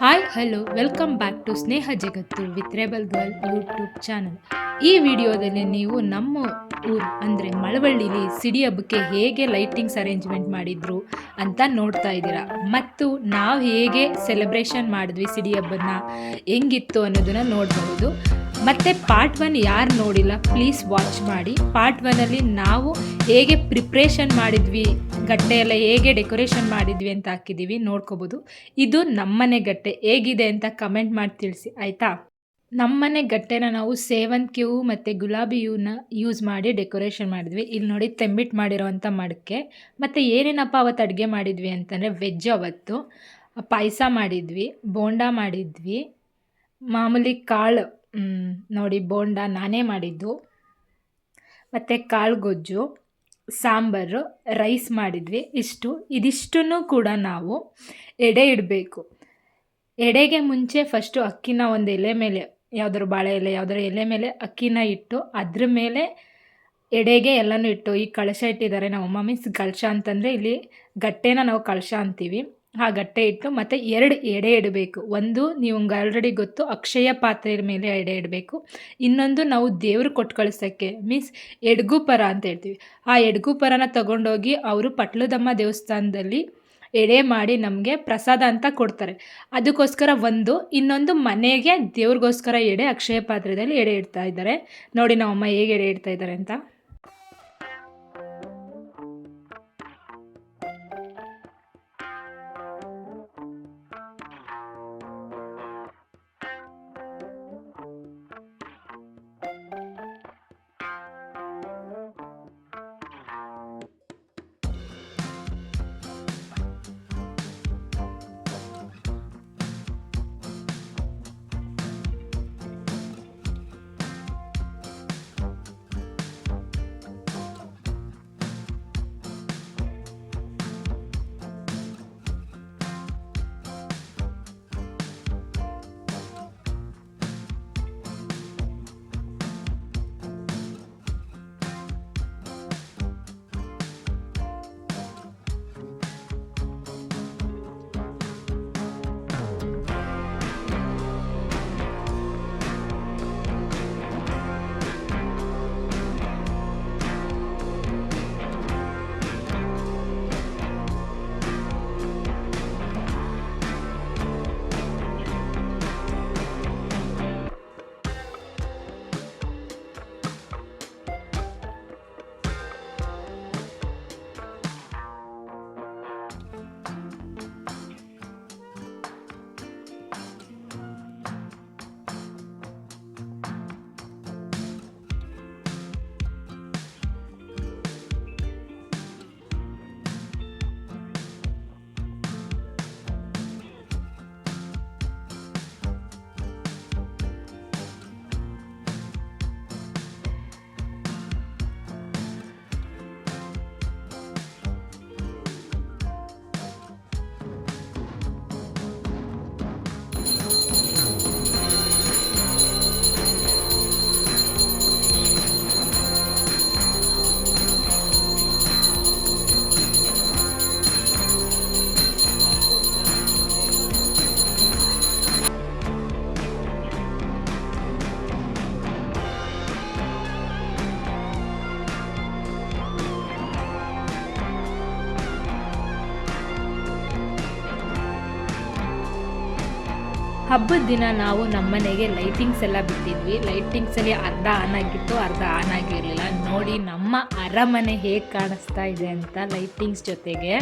Hi hello welcome back to Sneha Jagattu with rebel girl YouTube channel. ಈ ವಿಡಿಯೋದಲ್ಲಿ ನೀವು ನಮ್ಮ ಊರು ಅಂದರೆ ಮಳವಳ್ಳಿಲಿ ಸಿಡಿ ಹಬ್ಬಕ್ಕೆ ಹೇಗೆ ಲೈಟಿಂಗ್ಸ್ ಅರೇಂಜ್ಮೆಂಟ್ ಮಾಡಿದ್ರು ಅಂತ ನೋಡ್ತಾ ಇದ್ದೀರಾ. ಮತ್ತು ನಾವು ಹೇಗೆ ಸೆಲೆಬ್ರೇಷನ್ ಮಾಡಿದ್ವಿ ಸಿಡಿ ಹಬ್ಬನ ಹೆಂಗಿತ್ತು ಅನ್ನೋದನ್ನು ನೋಡಬಹುದು. ಮತ್ತು ಪಾರ್ಟ್ 1 ಯಾರು ನೋಡಿಲ್ಲ ಪ್ಲೀಸ್ ವಾಚ್ ಮಾಡಿ. ಪಾರ್ಟ್ 1ಅಲ್ಲಿ ನಾವು ಹೇಗೆ ಪ್ರಿಪ್ರೇಷನ್ ಮಾಡಿದ್ವಿ, ಗಟ್ಟೆ ಎಲ್ಲ ಹೇಗೆ ಡೆಕೋರೇಷನ್ ಮಾಡಿದ್ವಿ ಅಂತ ಹಾಕಿದ್ದೀವಿ, ನೋಡ್ಕೋಬೋದು. ಇದು ನಮ್ಮನೆ ಗಟ್ಟೆ ಹೇಗಿದೆ ಅಂತ ಕಮೆಂಟ್ ಮಾಡಿ ತಿಳಿಸಿ ಆಯಿತಾ. ನಮ್ಮನೆ ಗಟ್ಟೆನ ನಾವು ಸೇವಂತಿಗೆ ಹೂವು ಮತ್ತು ಗುಲಾಬಿ ಹೂವನ್ನ ಯೂಸ್ ಮಾಡಿ ಡೆಕೋರೇಷನ್ ಮಾಡಿದ್ವಿ. ಇಲ್ಲಿ ನೋಡಿ ತೆಂಬಿಟ್ಟು ಮಾಡಿರೋವಂಥ ಮಡಕೆ. ಮತ್ತು ಏನೇನಪ್ಪ ಅವತ್ತು ಅಡುಗೆ ಮಾಡಿದ್ವಿ ಅಂತಂದರೆ ವೆಜ್ ಅವತ್ತು ಪಾಯಸ ಮಾಡಿದ್ವಿ, ಬೋಂಡ ಮಾಡಿದ್ವಿ, ಮಾಮೂಲಿ ಕಾಳು ನೋಡಿ ಬೋಂಡ ನಾನೇ ಮಾಡಿದ್ದು, ಮತ್ತು ಕಾಳು ಗೊಜ್ಜು, ಸಾಂಬಾರು, ರೈಸ್ ಮಾಡಿದ್ವಿ. ಇದಿಷ್ಟನ್ನು ಕೂಡ ನಾವು ಎಡೆ ಇಡಬೇಕು. ಎಡೆಗೆ ಮುಂಚೆ ಫಸ್ಟು ಅಕ್ಕಿನ ಒಂದು ಎಲೆ ಮೇಲೆ, ಯಾವುದಾದ್ರು ಬಾಳೆ ಎಲೆ ಯಾವುದಾದ್ರು ಎಲೆ ಮೇಲೆ ಅಕ್ಕಿನ ಇಟ್ಟು ಅದ್ರ ಮೇಲೆ ಎಡೆಗೆ ಎಲ್ಲನೂ ಇಟ್ಟು, ಈ ಕಳಶ ಇಟ್ಟಿದ್ದಾರೆ ನಮ್ಮಮ್ಮ. ಮೀನ್ಸ್ ಕಳಶ ಅಂತಂದರೆ ಇಲ್ಲಿ ಗಟ್ಟೆನ ನಾವು ಕಳಶ ಅಂತೀವಿ. ಆ ಗಟ್ಟೆ ಇಟ್ಟು ಮತ್ತು 2 ಎಡೆ ಇಡಬೇಕು. ಒಂದು ನಿಮ್ಗೆ ಆಲ್ರೆಡಿ ಗೊತ್ತು, ಅಕ್ಷಯ ಪಾತ್ರೆ ಮೇಲೆ ಎಡೆ ಇಡಬೇಕು. ಇನ್ನೊಂದು ನಾವು ದೇವ್ರು ಕೊಟ್ಟು ಕಳಿಸೋಕ್ಕೆ ಮೀನ್ಸ್ ಎಡ್ಗುಪರ ಅಂತ ಹೇಳ್ತೀವಿ. ಆ ಎಡ್ಗುಪರನ ತಗೊಂಡೋಗಿ ಅವರು ಪಟ್ಲದಮ್ಮ ದೇವಸ್ಥಾನದಲ್ಲಿ ಎಡೆ ಮಾಡಿ ನಮಗೆ ಪ್ರಸಾದ ಅಂತ ಕೊಡ್ತಾರೆ. ಅದಕ್ಕೋಸ್ಕರ ಇನ್ನೊಂದು ಮನೆಗೆ ದೇವ್ರಿಗೋಸ್ಕರ ಎಡೆ ಅಕ್ಷಯ ಪಾತ್ರೆಯಲ್ಲಿ ಎಡೆ ಇಡ್ತಾ ಇದ್ದಾರೆ. ನೋಡಿ ನಮ್ಮಮ್ಮ ಹೇಗೆ ಎಡೆ ಇಡ್ತಾ ಇದ್ದಾರೆ ಅಂತ. ಹಬ್ಬದ ದಿನ ನಾವು ನಮ್ಮನೆಗೆ ಲೈಟಿಂಗ್ಸ್ ಎಲ್ಲ ಬಿಟ್ಟಿದ್ವಿ. ಲೈಟಿಂಗ್ಸಲ್ಲಿ ಅರ್ಧ ಆನ್ ಆಗಿತ್ತು, ಅರ್ಧ ಆನ್ ಆಗಿರಲಿಲ್ಲ. ನೋಡಿ ನಮ್ಮ ಅರಮನೆ ಹೇಗೆ ಕಾಣಿಸ್ತಾ ಇದೆ ಅಂತ ಲೈಟಿಂಗ್ಸ್ ಜೊತೆಗೆ.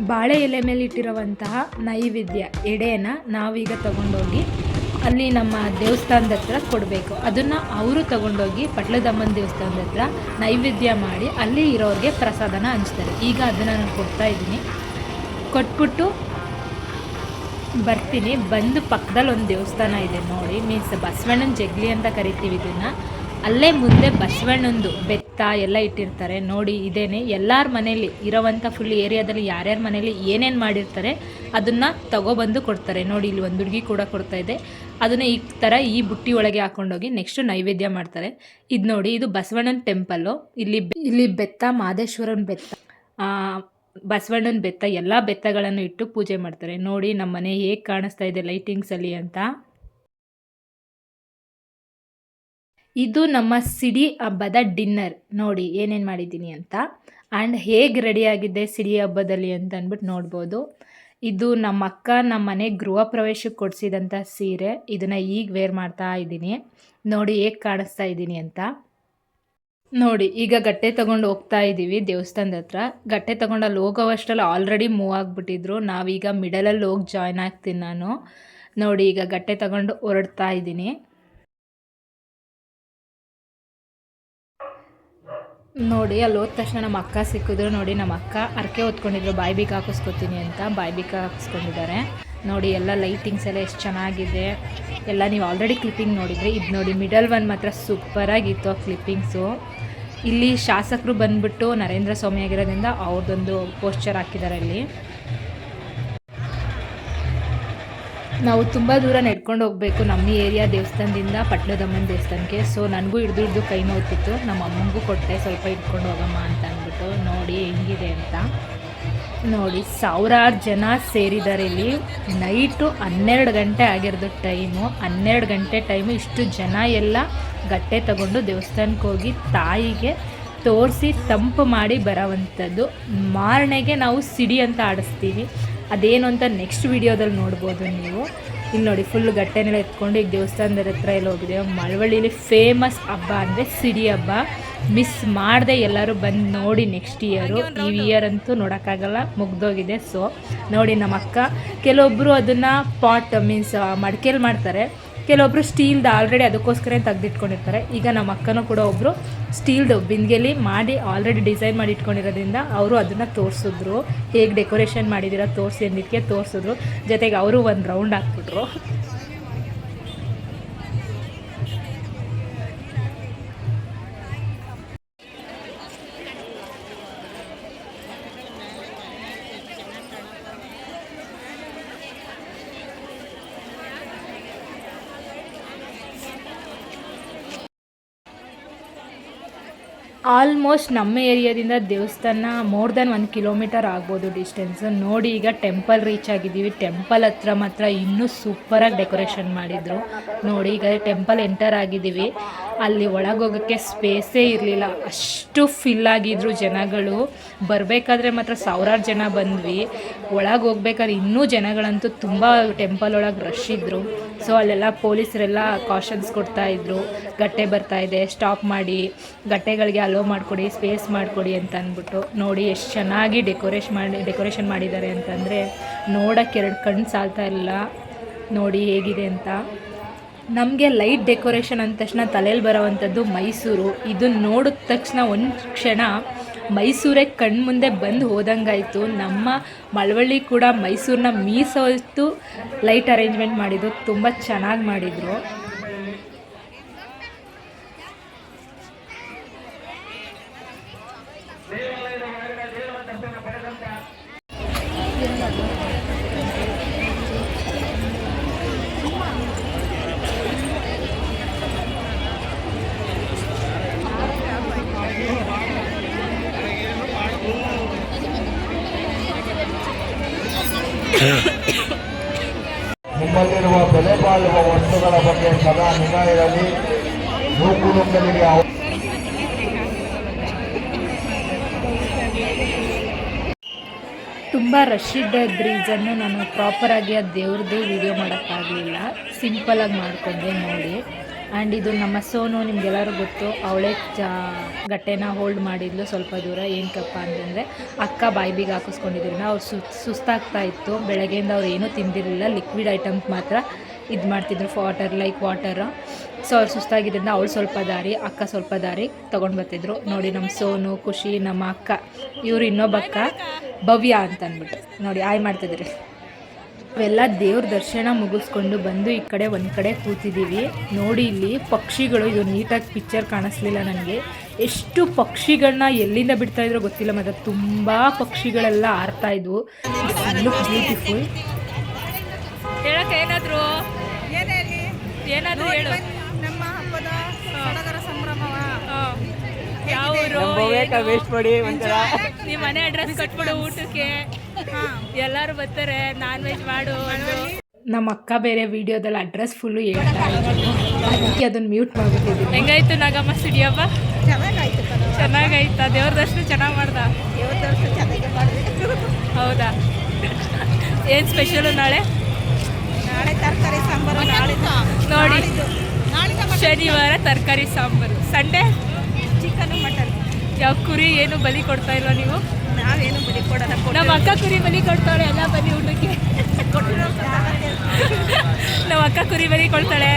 ಬಾಳೆ ಎಲೆ ಮೇಲೆ ಇಟ್ಟಿರುವಂತಹ ನೈವೇದ್ಯ ಎಡೆನ ನಾವೀಗ ತಗೊಂಡೋಗಿ ಅಲ್ಲಿ ನಮ್ಮ ದೇವಸ್ಥಾನದ ಹತ್ರ ಕೊಡಬೇಕು. ಅದನ್ನು ಅವರು ತಗೊಂಡೋಗಿ ಪಟ್ಲದಮ್ಮನ ದೇವಸ್ಥಾನದ ಹತ್ರ ನೈವೇದ್ಯ ಮಾಡಿ ಅಲ್ಲಿ ಇರೋರಿಗೆ ಪ್ರಸಾದನ ಹಂಚ್ತಾರೆ. ಈಗ ಅದನ್ನು ನಾನು ಕೊಡ್ತಾ ಇದ್ದೀನಿ. ಕೊಟ್ಬಿಟ್ಟು ಬರ್ತೀನಿ. ಬಂದು ಪಕ್ಕದಲ್ಲಿ ಒಂದು ದೇವಸ್ಥಾನ ಇದೆ ನೋಡಿ, ಮೀನ್ಸ್ ಬಸವಣ್ಣನ ಜಗ್ಲಿ ಅಂತ ಕರಿತೀವಿ ಇದನ್ನು. ಅಲ್ಲೇ ಮುಂದೆ ಬಸವಣ್ಣಂದು ಬೆತ್ತ ಎಲ್ಲ ಇಟ್ಟಿರ್ತಾರೆ ನೋಡಿ. ಇದೇನೆ ಎಲ್ಲರ ಮನೇಲಿ ಇರೋವಂಥ ಫುಲ್ ಏರಿಯಾದಲ್ಲಿ ಯಾರ್ಯಾರ ಮನೇಲಿ ಏನೇನು ಮಾಡಿರ್ತಾರೆ ಅದನ್ನು ತಗೊಬಂದು ಕೊಡ್ತಾರೆ ನೋಡಿ. ಇಲ್ಲಿ ಒಂದು ಹುಡುಗಿ ಕೂಡ ಕೊಡ್ತಾ ಇದೆ. ಅದನ್ನು ಈ ಥರ ಈ ಬುಟ್ಟಿ ಒಳಗೆ ಹಾಕೊಂಡೋಗಿ ನೆಕ್ಸ್ಟ್ ನೈವೇದ್ಯ ಮಾಡ್ತಾರೆ. ಇದು ನೋಡಿ, ಇದು ಬಸವಣ್ಣನ ಟೆಂಪಲ್ಲು. ಇಲ್ಲಿ ಬೆತ್ತ, ಮಾದೇಶ್ವರನ ಬೆತ್ತ, ಬಸವಣ್ಣನ ಬೆತ್ತ, ಎಲ್ಲ ಬೆತ್ತಗಳನ್ನು ಇಟ್ಟು ಪೂಜೆ ಮಾಡ್ತಾರೆ ನೋಡಿ. ನಮ್ಮ ಮನೆ ಹೇಗೆ ಕಾಣಿಸ್ತಾ ಇದೆ ಲೈಟಿಂಗ್ಸಲ್ಲಿ ಅಂತ. ಇದು ನಮ್ಮ ಸಿಡಿ ಹಬ್ಬದ ಡಿನ್ನರ್ ನೋಡಿ ಏನೇನು ಮಾಡಿದ್ದೀನಿ ಅಂತ. ಆ್ಯಂಡ್ ಹೇಗೆ ರೆಡಿಯಾಗಿದೆ ಸಿಡಿ ಹಬ್ಬದಲ್ಲಿ ಅಂತ ಅಂದ್ಬಿಟ್ಟು ನೋಡ್ಬೋದು. ಇದು ನಮ್ಮ ಅಕ್ಕ ನಮ್ಮ ಮನೆ ಗೃಹ ಪ್ರವೇಶಕ್ಕೆ ಕೊಡಿಸಿದಂಥ ಸೀರೆ. ಇದನ್ನು ಈಗ ವೇರ್ ಮಾಡ್ತಾ ಇದ್ದೀನಿ ನೋಡಿ ಹೇಗೆ ಕಾಣಿಸ್ತಾ ಇದ್ದೀನಿ ಅಂತ. ನೋಡಿ ಈಗ ಗಟ್ಟೆ ತೊಗೊಂಡು ಹೋಗ್ತಾ ಇದ್ದೀವಿ ದೇವಸ್ಥಾನದ ಹತ್ರ. ಗಟ್ಟೆ ತೊಗೊಂಡು ಅಲ್ಲಿ ಹೋಗೋವಷ್ಟರಲ್ಲಿ ಆಲ್ರೆಡಿ ಮೂವ್ ಆಗಿಬಿಟ್ಟಿದ್ರು. ನಾವೀಗ ಮಿಡಲಲ್ಲಿ ಹೋಗಿ ಜಾಯ್ನ್ ಆಗ್ತೀನಿ ನಾನು. ನೋಡಿ ಈಗ ಗಟ್ಟೆ ತಗೊಂಡು ಹೊರಡ್ತಾ ಇದ್ದೀನಿ. ನೋಡಿ ಅಲ್ಲಿ ಹೋದ ತಕ್ಷಣ ನಮ್ಮ ಅಕ್ಕ ಸಿಕ್ಕಿದ್ರು ನೋಡಿ. ನಮ್ಮ ಅಕ್ಕ ಅರ್ಕೆ ಹೊತ್ಕೊಂಡಿದ್ರು ಬಾಯಿ ಬೀಗ ಹಾಕಿಸ್ಕೊತೀನಿ ಅಂತ. ಬಾಯಿ ಬೀಗ ಹಾಕಿಸ್ಕೊಂಡಿದ್ದಾರೆ ನೋಡಿ. ಎಲ್ಲ ಲೈಟಿಂಗ್ಸ್ ಎಲ್ಲ ಎಷ್ಟು ಚೆನ್ನಾಗಿದೆ ಎಲ್ಲ ನೀವು ಆಲ್ರೆಡಿ ಕ್ಲಿಪ್ಪಿಂಗ್ ನೋಡಿದ್ರಿ. ಇದು ನೋಡಿ ಮಿಡಲ್ ಒನ್ ಮಾತ್ರ ಸೂಪರಾಗಿತ್ತು ಆ ಕ್ಲಿಪ್ಪಿಂಗ್ಸು. ಇಲ್ಲಿ ಶಾಸಕರು ಬಂದ್ಬಿಟ್ಟು ನರೇಂದ್ರ ಸ್ವಾಮಿ ಆಗಿರೋದ್ರಿಂದ ಅವ್ರದ್ದೊಂದು ಪೋಸ್ಚರ್ ಹಾಕಿದ್ದಾರೆ ಇಲ್ಲಿ. ನಾವು ತುಂಬ ದೂರ ನಡ್ಕೊಂಡು ಹೋಗಬೇಕು ನಮ್ಮ ಏರಿಯಾ ದೇವಸ್ಥಾನದಿಂದ ಪಟ್ಟಣದಮ್ಮನ ದೇವಸ್ಥಾನಕ್ಕೆ. ಸೊ ನನಗೂ ಹಿಡ್ದು ಕೈ ನೋಡ್ತಿತ್ತು. ನಮ್ಮ ಅಮ್ಮಂಗೂ ಕೊಟ್ಟೆ ಸ್ವಲ್ಪ ಇಟ್ಕೊಂಡು ಹೋಗಮ್ಮ ಅಂತ ಅಂದ್ಬಿಟ್ಟು. ನೋಡಿ ಹೆಂಗಿದೆ ಅಂತ ನೋಡಿ. ಸಾವಿರಾರು ಜನ ಸೇರಿದ್ದಾರೆ ಇಲ್ಲಿ. ನೈಟು 12 ಗಂಟೆ ಆಗಿರೋದು ಟೈಮು. 12 ಗಂಟೆ ಟೈಮು ಇಷ್ಟು ಜನ ಎಲ್ಲ ಗಟ್ಟೆ ತಗೊಂಡು ದೇವಸ್ಥಾನಕ್ಕೆ ಹೋಗಿ ತಾಯಿಗೆ ತೋರಿಸಿ ತಂಪು ಮಾಡಿ ಬರೋವಂಥದ್ದು. ಮಾರನೆಗೆ ನಾವು ಸಿಡಿ ಅಂತ ಆಡಿಸ್ತೀವಿ. ಅದೇನು ಅಂತ ನೆಕ್ಸ್ಟ್ ವಿಡಿಯೋದಲ್ಲಿ ನೋಡ್ಬೋದು ನೀವು. ಇಲ್ಲಿ ನೋಡಿ ಫುಲ್ ಗಟ್ಟೆನೆಲ್ಲ ಎತ್ಕೊಂಡು ಈಗ ದೇವಸ್ಥಾನದ ಹತ್ರ ಎಲ್ಲ ಹೋಗಿದೆ. ಮಳವಳ್ಳಿಲಿ ಫೇಮಸ್ ಹಬ್ಬ ಅಂದರೆ ಸಿಡಿ ಹಬ್ಬ. ಮಿಸ್ ಮಾಡದೆ ಎಲ್ಲರೂ ಬಂದು ನೋಡಿ ನೆಕ್ಸ್ಟ್ ಇಯರು. ಈ ಇಯರ್ ಅಂತೂ ನೋಡೋಕ್ಕಾಗಲ್ಲ, ಮುಗ್ದೋಗಿದೆ. ಸೊ ನೋಡಿ ನಮ್ಮ ಅಕ್ಕ ಕೆಲವೊಬ್ಬರು ಅದನ್ನು ಪಾಟ್ ಮೀನ್ಸ್ ಮಡಿಕೆಯಲ್ಲಿ ಮಾಡ್ತಾರೆ, ಕೆಲವೊಬ್ಬರು ಸ್ಟೀಲ್ದು ಆಲ್ರೆಡಿ ಅದಕ್ಕೋಸ್ಕರ ತೆಗೆದಿಟ್ಕೊಂಡಿರ್ತಾರೆ. ಈಗ ನಮ್ಮ ಅಕ್ಕನೂ ಕೂಡ ಒಬ್ಬರು ಸ್ಟೀಲ್ದು ಬಿಂದಿಗೆಲಿ ಮಾಡಿ ಆಲ್ರೆಡಿ ಡಿಸೈನ್ ಮಾಡಿ ಇಟ್ಕೊಂಡಿರೋದ್ರಿಂದ ಅವರು ಅದನ್ನು ತೋರಿಸಿದ್ರು. ಹೇಗೆ ಡೆಕೋರೇಷನ್ ಮಾಡಿದ್ದೀರಾ ತೋರಿಸಿ ಅಂದಿದ್ದಕ್ಕೆ ತೋರಿಸಿದ್ರು. ಜೊತೆಗೆ ಅವರು ಒಂದು ರೌಂಡ್ ಹಾಕ್ಬಿಟ್ರು. ಆಲ್ಮೋಸ್ಟ್ ನಮ್ಮ ಏರಿಯಾದಿಂದ ದೇವಸ್ಥಾನ ಮೋರ್ ದೆನ್ 1 ಕಿಲೋಮೀಟರ್ ಆಗ್ಬೋದು ಡಿಸ್ಟೆನ್ಸು. ನೋಡಿ ಈಗ ಟೆಂಪಲ್ ರೀಚ್ ಆಗಿದ್ದೀವಿ. ಟೆಂಪಲ್ ಹತ್ರ ಮಾತ್ರ ಇನ್ನೂ ಸೂಪರಾಗಿ ಡೆಕೋರೇಷನ್ ಮಾಡಿದರು ನೋಡಿ. ಈಗ ಟೆಂಪಲ್ ಎಂಟರ್ ಆಗಿದ್ದೀವಿ. ಅಲ್ಲಿ ಒಳಗೋಗೋಕ್ಕೆ ಸ್ಪೇಸೇ ಇರಲಿಲ್ಲ, ಅಷ್ಟು ಫಿಲ್ ಆಗಿದ್ರು ಜನಗಳು. ಬರಬೇಕಾದ್ರೆ ಮಾತ್ರ ಸಾವಿರಾರು ಜನ ಬಂದ್ವಿ. ಒಳಗೆ ಹೋಗ್ಬೇಕಾದ್ರೆ ಇನ್ನೂ ಜನಗಳಂತೂ ತುಂಬ ಟೆಂಪಲ್ ಒಳಗೆ ರಶ್ ಇದ್ದರು. ಸೊ ಅಲ್ಲೆಲ್ಲ ಪೊಲೀಸರೆಲ್ಲ ಕಾಷನ್ಸ್ ಕೊಡ್ತಾಯಿದ್ರು, ಗಟ್ಟೆ ಬರ್ತಾಯಿದೆ ಸ್ಟಾಪ್ ಮಾಡಿ, ಗಟ್ಟೆಗಳಿಗೆ ಅಲೋ ಮಾಡಿಕೊಡಿ, ಸ್ಪೇಸ್ ಮಾಡಿಕೊಡಿ ಅಂತ ಅಂದ್ಬಿಟ್ಟು. ನೋಡಿ ಎಷ್ಟು ಚೆನ್ನಾಗಿ ಡೆಕೋರೇಷನ್ ಮಾಡಿದ್ದಾರೆ ಅಂತಂದರೆ ನೋಡೋಕ್ಕೆ 2 ಕಣ್ಣು ಸಾಲ್ತಾ ಇಲ್ಲ ನೋಡಿ ಹೇಗಿದೆ ಅಂತ. ನಮಗೆ ಲೈಟ್ ಡೆಕೋರೇಷನ್ ಅಂದ ತಕ್ಷಣ ತಲೆಯಲ್ಲಿ ಬರೋವಂಥದ್ದು ಮೈಸೂರು. ಇದನ್ನು ನೋಡಿದ ತಕ್ಷಣ ಒಂದು ಕ್ಷಣ ಮೈಸೂರೇ ಕಣ್ಮುಂದೆ ಬಂದು ಹೋದಂಗಾಯಿತು. ನಮ್ಮ ಮಳವಳ್ಳಿ ಕೂಡ ಮೈಸೂರನ್ನ ಮೀಸೋಯ್ತು ಲೈಟ್ ಅರೇಂಜ್ಮೆಂಟ್ ಮಾಡಿದ್ದು, ತುಂಬ ಚೆನ್ನಾಗಿ ಮಾಡಿದರು. ನಿಮ್ಮಲ್ಲಿರುವ ಬೆಲೆ ಬಾಳುವ ವಸ್ತುಗಳ ಬಗ್ಗೆ ಸದಾ ನಿಗಾ ಇರಲಿ. ನೂಕುನುಗ್ಗಲಿಗೆ ತುಂಬ ರಶ್ ಇದ್ದ ರೀಸನ್ನು ನಾನು ಪ್ರಾಪರಾಗಿ ಆ ದೇವ್ರದ್ದು ವೀಡಿಯೋ ಮಾಡೋಕ್ಕಾಗಲಿಲ್ಲ, ಸಿಂಪಲಾಗಿ ಮಾಡಿಕೊಂಡೆ ನೋಡಿ. ಆ್ಯಂಡ್ ಇದು ನಮ್ಮ ಸೋನು, ನಿಮಗೆಲ್ಲರೂ ಗೊತ್ತು, ಅವಳೇ ಗಟ್ಟೆನ ಹೋಲ್ಡ್ ಮಾಡಿದ್ಲು ಸ್ವಲ್ಪ ದೂರ. ಏನಕ್ಕಪ್ಪ ಅಂತಂದರೆ ಅಕ್ಕ ಬಾಯಿ ಬೀಗ ಹಾಕಿಸ್ಕೊಂಡಿದ್ರಿಂದ ಅವ್ರು ಸುಸ್ತಾಗ್ತಾ ಇತ್ತು. ಬೆಳಗ್ಗೆಯಿಂದ ಅವ್ರು ಏನೂ ತಿಂದಿರಲಿಲ್ಲ, ಲಿಕ್ವಿಡ್ ಐಟಮ್ಸ್ ಮಾತ್ರ ಇದು ಮಾಡ್ತಿದ್ರು, ವಾಟರು. ಸೊ ಅವ್ರು ಸುಸ್ತಾಗಿದ್ದರಿಂದ ಅವಳು ಸ್ವಲ್ಪ ದಾರಿ, ಅಕ್ಕ ಸ್ವಲ್ಪ ದಾರಿ ತೊಗೊಂಡು ಬರ್ತಿದ್ರು ನೋಡಿ. ನಮ್ಮ ಸೋನು, ಖುಷಿ, ನಮ್ಮ ಅಕ್ಕ, ಇವರು ಇನ್ನೊಬ್ಬ ಅಕ್ಕ ಭವ್ಯ ಅಂತ ಅಂದ್ಬಿಟ್ಟು ನೋಡಿ ಆಯ್ ಮಾಡ್ತಿದ್ರಿ. ಅವೆಲ್ಲ ದೇವ್ರ ದರ್ಶನ ಮುಗಿಸ್ಕೊಂಡು ಬಂದು ಈ ಕಡೆ ಒಂದು ಕಡೆ ಕೂತಿದ್ದೀವಿ. ನೋಡಿ ಇಲ್ಲಿ ಪಕ್ಷಿಗಳು, ಇದು ನೀಟಾಗಿ ಪಿಕ್ಚರ್ ಕಾಣಿಸ್ಲಿಲ್ಲ ನನಗೆ. ಎಷ್ಟು ಪಕ್ಷಿಗಳನ್ನ ಎಲ್ಲಿಂದ ಬಿಡ್ತಾ ಇದ್ರೋ ಗೊತ್ತಿಲ್ಲ, ಮತ್ತು ತುಂಬ ಪಕ್ಷಿಗಳೆಲ್ಲ ಆರ್ತಾ ಇದ್ವು. Look beautiful. ಹೇಳಕ್ಕೆ ಏನಾದರೂ ಹೇಳು. ನಮ್ಮ ಹಬ್ಬದ ಸಡಗರ ಸಂಭ್ರಮವ ಯಾವ ವೇಸ್ಟ್ ಮಾಡಿ ಒಂಥರ ನಿಮ್ಮ ಮನೆ ಅಡ್ರೆಸ್ ಕೊಟ್ಬಿಡು ಊಟಕ್ಕೆ, ಎಲ್ಲರೂ ಬರ್ತಾರೆ, ನಾನ್ ವೆಜ್ ಮಾಡು. ನಮ್ಮ ಅಕ್ಕ ಬೇರೆ ವಿಡಿಯೋದಲ್ಲಿ ಅಡ್ರೆಸ್ ಫುಲ್ಲು ಹೇಳ್ತಾ ಇದ್ರು, ಅದಕ್ಕೆ ಅದನ್ನು ಮ್ಯೂಟ್ ಮಾಡಿಬಿಟ್ಟಿದ್ವಿ. ಹೆಂಗಾಯ್ತು ನಾಗಮ್ಮ ಸಿಡಿ ಹಬ್ಬ? ಚೆನ್ನಾಗಾಯ್ತು. ಚೆನ್ನಾಗಾಯ್ತಾ? ದೇವ್ರ ದರ್ಶನ ಚೆನ್ನಾಗಿ ಮಾಡ್ದ? ದೇವ್ರ ದರ್ಶನ ಚೆನ್ನಾಗಿ ಮಾಡಿದ್ವಿ. ಹೌದಾ? ಏನು ಸ್ಪೆಷಲು ನಾಳೆ? ನಾಳೆ ತರಕಾರಿ ಸಾಂಬಾರು. ನೋಡಿ, ಶನಿವಾರ ತರಕಾರಿ ಸಾಂಬಾರು, ಸಂಡೇ ಚಿಕನ್ ಮಟನ್. ಯಾವ ಕುರಿ ಏನು ಬಲಿ ಕೊಡ್ತಾ ಇಲ್ವಾ ನೀವು? ನಾವೇನು ಬಲಿ ಕೊಡೋಣ. ನಮ್ಮ ಅಕ್ಕ ಕುರಿ ಬಲಿ ಕೊಡ್ತಾಳೆ, ಎಲ್ಲ ಬನ್ನಿ ಊಟಕ್ಕೆ. ನಮ್ಮ ಅಕ್ಕ ಕುರಿ ಬಲಿ ಕೊಡ್ತಾಳೆ,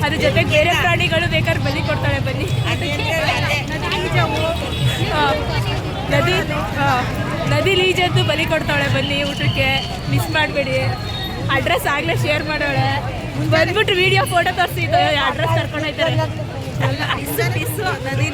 ಅದ್ರ ಜೊತೆಗೆ ಬೇರೆ ಪ್ರಾಣಿಗಳು ಬೇಕಾದ್ರೆ ಬಲಿ ಕೊಡ್ತಾಳೆ, ಬನ್ನಿ. ನದಿ ಲೀಜದ್ದು ಬಲಿ ಕೊಡ್ತಾಳೆ, ಬನ್ನಿ ಊಟಕ್ಕೆ, ಮಿಸ್ ಮಾಡಬೇಡಿ. ಅಡ್ರೆಸ್ ಆಗಲೇ ಶೇರ್ ಮಾಡೋಳೆ, ಬಂದ್ಬಿಟ್ಟು ವಿಡಿಯೋ ಫೋಟೋ ತೋರಿಸಿದ್ದು ಅಡ್ರೆಸ್ ಕರ್ಕೊಂಡು ಹೋಗ್ತಾರೆ. ನದಿ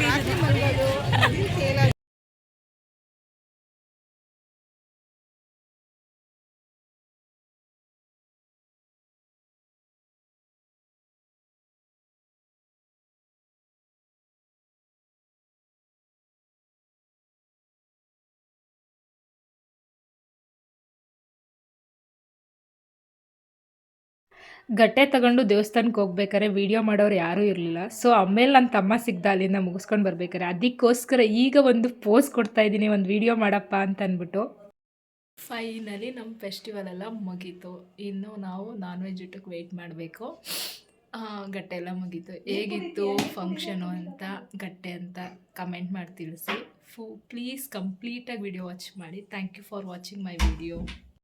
ಗಟ್ಟೆ ತಗೊಂಡು ದೇವಸ್ಥಾನಕ್ಕೆ ಹೋಗ್ಬೇಕಾರೆ ವಿಡಿಯೋ ಮಾಡೋರು ಯಾರೂ ಇರಲಿಲ್ಲ. ಸೊ ಆಮೇಲೆ ನನ್ನ ತಮ್ಮ ಸಿಗ್ದ, ಅಲ್ಲಿಂದ ಮುಗಿಸ್ಕೊಂಡು ಬರ್ಬೇಕಾರೆ. ಅದಕ್ಕೋಸ್ಕರ ಈಗ ಒಂದು ಪೋಸ್ ಕೊಡ್ತಾ ಇದ್ದೀನಿ, ಒಂದು ವಿಡಿಯೋ ಮಾಡಪ್ಪ ಅಂತ ಅಂದ್ಬಿಟ್ಟು. ಫೈನಲಿ ನಮ್ಮ ಫೆಸ್ಟಿವಲ್ ಎಲ್ಲ ಮುಗೀತು. ಇನ್ನು ನಾವು ನಾನ್ ವೆಜ್ ಊಟಕ್ಕೆ ವೆಯ್ಟ್ ಮಾಡಬೇಕು. ಗಟ್ಟೆ ಎಲ್ಲ ಮುಗೀತು. ಹೇಗಿತ್ತು ಫಂಕ್ಷನು ಅಂತ, ಗಟ್ಟೆ ಅಂತ ಕಮೆಂಟ್ ಮಾಡಿ ತಿಳಿಸಿ. ಪ್ಲೀಸ್ ಕಂಪ್ಲೀಟಾಗಿ ವಿಡಿಯೋ ವಾಚ್ ಮಾಡಿ. Thank you for watching my video.